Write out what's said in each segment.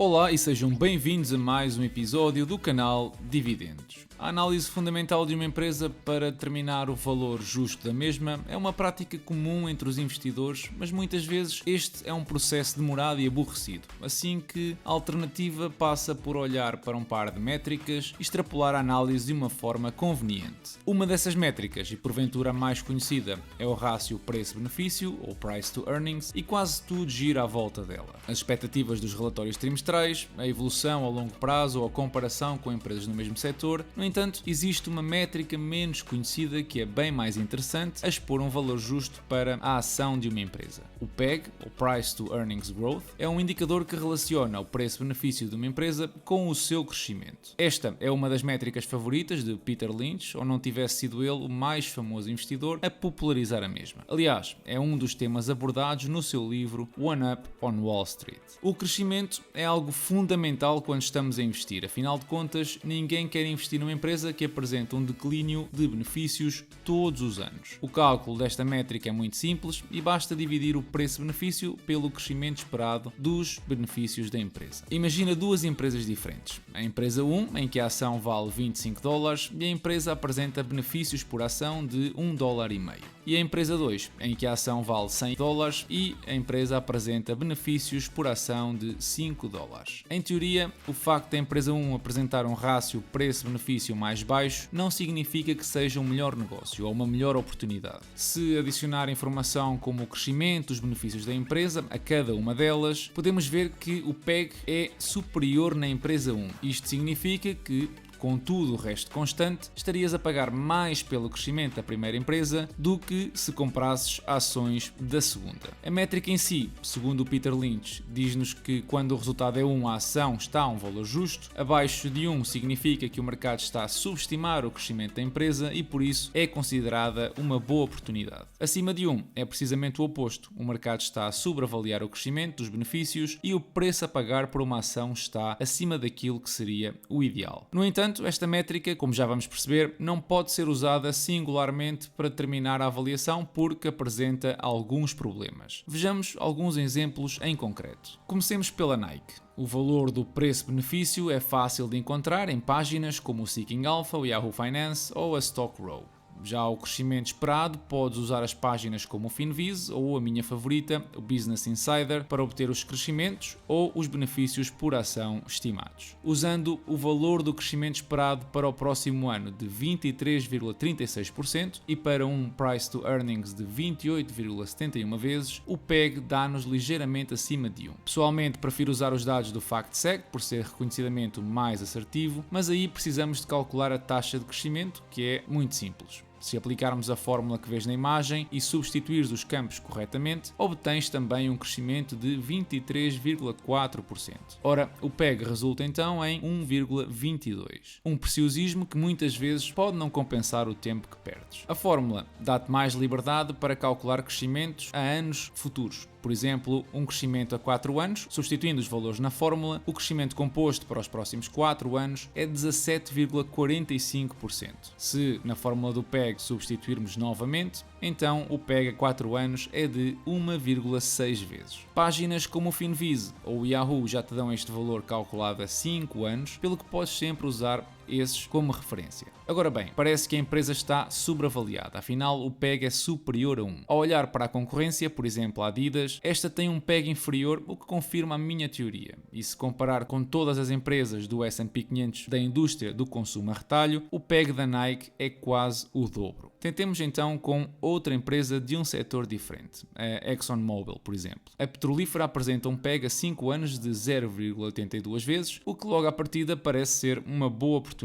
Olá e sejam bem-vindos a mais um episódio do canal Dividendos. A análise fundamental de uma empresa para determinar o valor justo da mesma é uma prática comum entre os investidores, mas muitas vezes este é um processo demorado e aborrecido, assim que a alternativa passa por olhar para um par de métricas e extrapolar a análise de uma forma conveniente. Uma dessas métricas, e porventura a mais conhecida, é o rácio preço-benefício, ou Price to Earnings, e quase tudo gira à volta dela. As expectativas dos relatórios trimestrais, a evolução a longo prazo ou a comparação com empresas no mesmo setor. No entanto, existe uma métrica menos conhecida que é bem mais interessante a expor um valor justo para a ação de uma empresa. O PEG, ou Price to Earnings Growth, é um indicador que relaciona o preço-benefício de uma empresa com o seu crescimento. Esta é uma das métricas favoritas de Peter Lynch, ou não tivesse sido ele o mais famoso investidor a popularizar a mesma. Aliás, é um dos temas abordados no seu livro One Up on Wall Street. O crescimento é algo fundamental quando estamos a investir, afinal de contas, ninguém quer investir numa empresa que apresenta um declínio de benefícios todos os anos. O cálculo desta métrica é muito simples e basta dividir o preço-benefício pelo crescimento esperado dos benefícios da empresa. Imagina duas empresas diferentes. A empresa 1, em que a ação vale $25 e a empresa apresenta benefícios por ação de $1,50. E a empresa 2, em que a ação vale $100 e a empresa apresenta benefícios por ação de $5. Em teoria, o facto da empresa 1 apresentar um rácio preço-benefício mais baixo não significa que seja um melhor negócio ou uma melhor oportunidade. Se adicionar informação como o crescimento dos benefícios da empresa a cada uma delas, podemos ver que o PEG é superior na empresa 1. Isto significa que, com tudo o resto constante, estarias a pagar mais pelo crescimento da primeira empresa do que se comprasses ações da segunda. A métrica em si, segundo o Peter Lynch, diz-nos que quando o resultado é 1, a ação está a um valor justo, abaixo de 1 significa que o mercado está a subestimar o crescimento da empresa e por isso é considerada uma boa oportunidade. Acima de 1 é precisamente o oposto, o mercado está a sobreavaliar o crescimento dos benefícios e o preço a pagar por uma ação está acima daquilo que seria o ideal. No entanto, esta métrica, como já vamos perceber, não pode ser usada singularmente para determinar a avaliação porque apresenta alguns problemas. Vejamos alguns exemplos em concreto. Comecemos pela Nike. O valor do preço-benefício é fácil de encontrar em páginas como o Seeking Alpha, o Yahoo Finance ou a Stock Row. Já o crescimento esperado, podes usar as páginas como o Finviz ou a minha favorita, o Business Insider, para obter os crescimentos ou os benefícios por ação estimados. Usando o valor do crescimento esperado para o próximo ano de 23,36% e para um Price to Earnings de 28,71 vezes, o PEG dá-nos ligeiramente acima de 1. Pessoalmente, prefiro usar os dados do FactSet por ser reconhecidamente o mais assertivo, mas aí precisamos de calcular a taxa de crescimento, que é muito simples. Se aplicarmos a fórmula que vês na imagem e substituires os campos corretamente, obtens também um crescimento de 23,4%. Ora, o PEG resulta então em 1,22. Um preciosismo que muitas vezes pode não compensar o tempo que perdes. A fórmula dá-te mais liberdade para calcular crescimentos a anos futuros. Por exemplo, um crescimento a 4 anos, substituindo os valores na fórmula, o crescimento composto para os próximos 4 anos é 17,45%. Se na fórmula do PEG substituirmos novamente, então o PEG a 4 anos é de 1,6 vezes. Páginas como o Finviz ou o Yahoo já te dão este valor calculado a 5 anos, pelo que podes sempre usar esses como referência. Agora bem, parece que a empresa está sobreavaliada, afinal o PEG é superior a 1. Ao olhar para a concorrência, por exemplo a Adidas, esta tem um PEG inferior, o que confirma a minha teoria. E se comparar com todas as empresas do S&P 500 da indústria do consumo a retalho, o PEG da Nike é quase o dobro. Tentemos então com outra empresa de um setor diferente, a ExxonMobil, por exemplo. A petrolífera apresenta um PEG a 5 anos de 0,82 vezes, o que logo à partida parece ser uma boa oportunidade.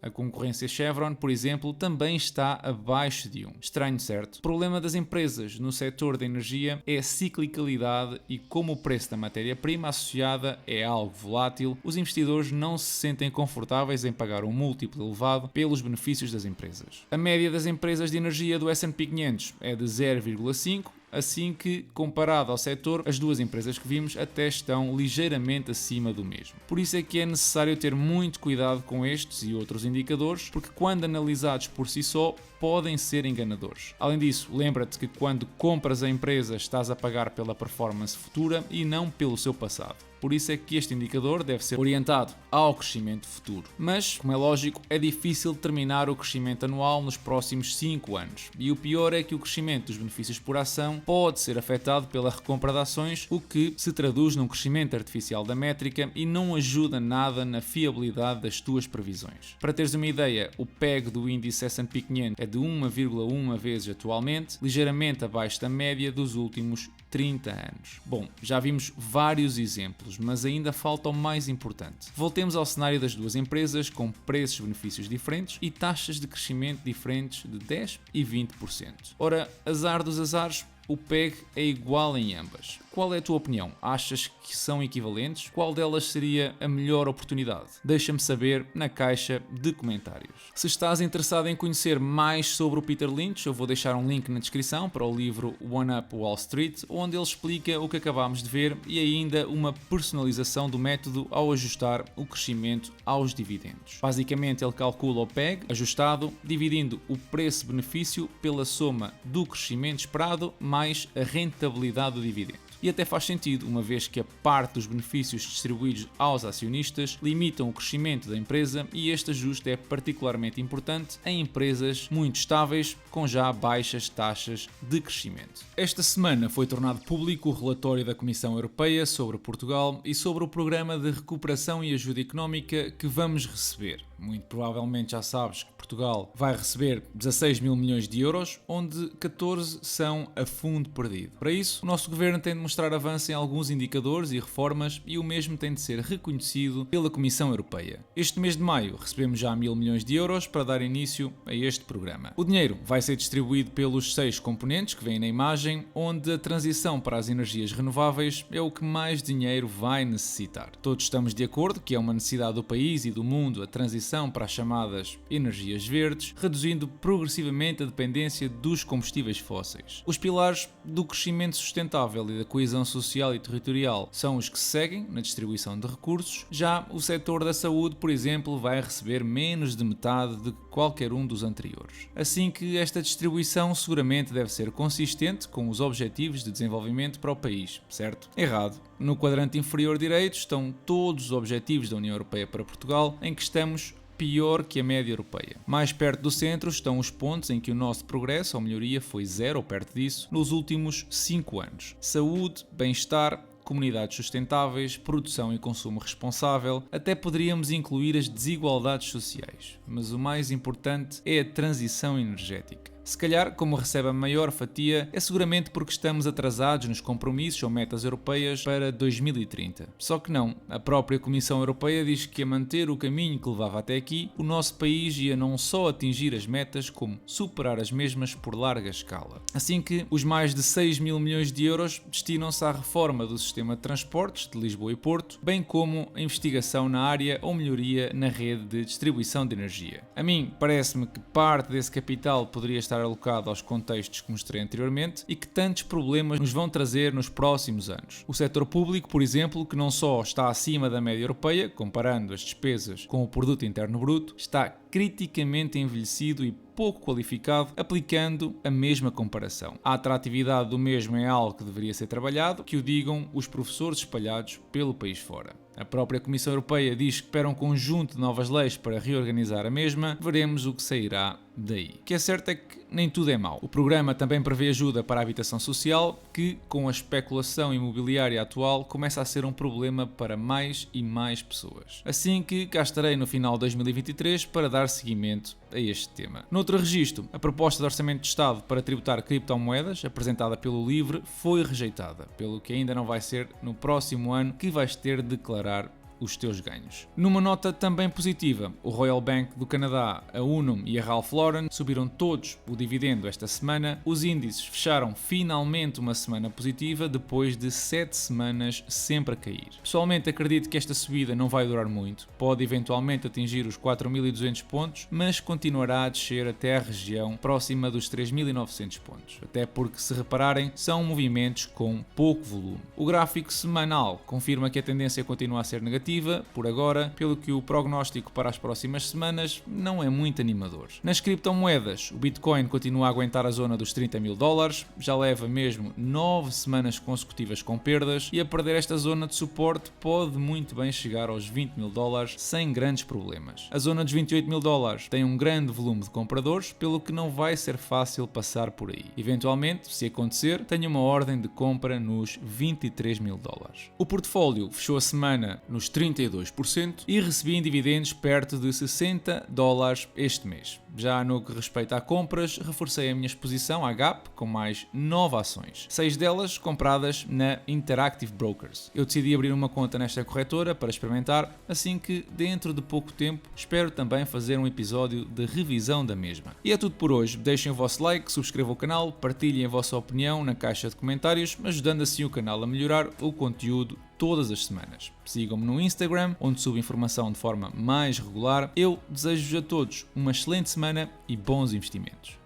A concorrência Chevron, por exemplo, também está abaixo de 1. Estranho, certo? O problema das empresas no setor da energia é a ciclicalidade e como o preço da matéria-prima associada é algo volátil, os investidores não se sentem confortáveis em pagar um múltiplo elevado pelos benefícios das empresas. A média das empresas de energia do S&P 500 é de 0,5, assim que, comparado ao setor, as duas empresas que vimos até estão ligeiramente acima do mesmo. Por isso é que é necessário ter muito cuidado com estes e outros indicadores, porque quando analisados por si só, podem ser enganadores. Além disso, lembra-te que quando compras a empresa estás a pagar pela performance futura e não pelo seu passado. Por isso é que este indicador deve ser orientado ao crescimento futuro. Mas, como é lógico, é difícil determinar o crescimento anual nos próximos 5 anos. E o pior é que o crescimento dos benefícios por ação pode ser afetado pela recompra de ações, o que se traduz num crescimento artificial da métrica e não ajuda nada na fiabilidade das tuas previsões. Para teres uma ideia, o PEG do índice S&P 500 é de 1,1 vezes atualmente, ligeiramente abaixo da média dos últimos 30 anos. Bom, já vimos vários exemplos, mas ainda falta o mais importante. Voltemos ao cenário das duas empresas com preços e benefícios diferentes e taxas de crescimento diferentes de 10% e 20%. Ora, azar dos azares, o PEG é igual em ambas. Qual é a tua opinião? Achas que são equivalentes? Qual delas seria a melhor oportunidade? Deixa-me saber na caixa de comentários. Se estás interessado em conhecer mais sobre o Peter Lynch, eu vou deixar um link na descrição para o livro One Up Wall Street, onde ele explica o que acabámos de ver e ainda uma personalização do método ao ajustar o crescimento aos dividendos. Basicamente, ele calcula o PEG ajustado, dividindo o preço-benefício pela soma do crescimento esperado mais a rentabilidade do dividendo. E até faz sentido, uma vez que a parte dos benefícios distribuídos aos acionistas limitam o crescimento da empresa e este ajuste é particularmente importante em empresas muito estáveis com já baixas taxas de crescimento. Esta semana foi tornado público o relatório da Comissão Europeia sobre Portugal e sobre o programa de recuperação e ajuda económica que vamos receber. Muito provavelmente já sabes que Portugal vai receber 16 mil milhões de euros, onde 14 são a fundo perdido. Para isso, o nosso governo tem de mostrar avanço em alguns indicadores e reformas e o mesmo tem de ser reconhecido pela Comissão Europeia. Este mês de maio recebemos já 1.000 milhões de euros para dar início a este programa. O dinheiro vai ser distribuído pelos 6 componentes que vêm na imagem, onde a transição para as energias renováveis é o que mais dinheiro vai necessitar. Todos estamos de acordo que é uma necessidade do país e do mundo a transição para as chamadas energias verdes, reduzindo progressivamente a dependência dos combustíveis fósseis. Os pilares do crescimento sustentável e da coesão social e territorial são os que se seguem na distribuição de recursos. Já o setor da saúde, por exemplo, vai receber menos de metade de qualquer um dos anteriores. Assim que esta distribuição seguramente deve ser consistente com os objetivos de desenvolvimento para o país, certo? Errado. No quadrante inferior direito estão todos os objetivos da União Europeia para Portugal, em que estamos pior que a média europeia. Mais perto do centro estão os pontos em que o nosso progresso ou melhoria foi zero ou perto disso nos últimos 5 anos. Saúde, bem-estar, comunidades sustentáveis, produção e consumo responsável, até poderíamos incluir as desigualdades sociais, mas o mais importante é a transição energética. Se calhar, como recebe a maior fatia, é seguramente porque estamos atrasados nos compromissos ou metas europeias para 2030. Só que não, a própria Comissão Europeia diz que a manter o caminho que levava até aqui, o nosso país ia não só atingir as metas, como superar as mesmas por larga escala. Assim que os mais de 6 mil milhões de euros destinam-se à reforma do sistema de transportes de Lisboa e Porto, bem como a investigação na área ou melhoria na rede de distribuição de energia. A mim, parece-me que parte desse capital poderia estar alocado aos contextos que mostrei anteriormente e que tantos problemas nos vão trazer nos próximos anos. O setor público, por exemplo, que não só está acima da média europeia, comparando as despesas com o produto interno bruto, está criticamente envelhecido e pouco qualificado, aplicando a mesma comparação. A atratividade do mesmo é algo que deveria ser trabalhado, que o digam os professores espalhados pelo país fora. A própria Comissão Europeia diz que espera um conjunto de novas leis para reorganizar a mesma, veremos o que sairá daí. O que é certo é que nem tudo é mau. O programa também prevê ajuda para a habitação social, que, com a especulação imobiliária atual, começa a ser um problema para mais e mais pessoas. Assim que cá estarei no final de 2023 para dar seguimento a este tema. Noutro registro, a proposta de Orçamento de Estado para tributar criptomoedas, apresentada pelo LIVRE, foi rejeitada, pelo que ainda não vai ser no próximo ano que vais ter de declarar os teus ganhos. Numa nota também positiva, o Royal Bank do Canadá, a Unum e a Ralph Lauren subiram todos o dividendo esta semana. Os índices fecharam finalmente uma semana positiva depois de 7 semanas sempre a cair. Pessoalmente acredito que esta subida não vai durar muito, pode eventualmente atingir os 4.200 pontos, mas continuará a descer até a região próxima dos 3.900 pontos, até porque, se repararem, são movimentos com pouco volume. O gráfico semanal confirma que a tendência continua a ser negativa, positiva por agora, pelo que o prognóstico para as próximas semanas não é muito animador. Nas criptomoedas, o Bitcoin continua a aguentar a zona dos 30 mil dólares, já leva mesmo 9 semanas consecutivas com perdas e a perder esta zona de suporte pode muito bem chegar aos 20 mil dólares sem grandes problemas. A zona dos 28 mil dólares tem um grande volume de compradores, pelo que não vai ser fácil passar por aí. Eventualmente, se acontecer, tenho uma ordem de compra nos 23 mil dólares. O portfólio fechou a semana nos 32% e recebi em dividendos perto de 60 dólares este mês. Já no que respeita a compras, reforcei a minha exposição à Gap com mais 9 ações, 6 delas compradas na Interactive Brokers. Eu decidi abrir uma conta nesta corretora para experimentar, assim que dentro de pouco tempo espero também fazer um episódio de revisão da mesma. E é tudo por hoje. Deixem o vosso like, subscrevam o canal, partilhem a vossa opinião na caixa de comentários, ajudando assim o canal a melhorar o conteúdo todas as semanas. Sigam-me no Instagram, onde subo informação de forma mais regular. Eu desejo-vos a todos uma excelente semana e bons investimentos.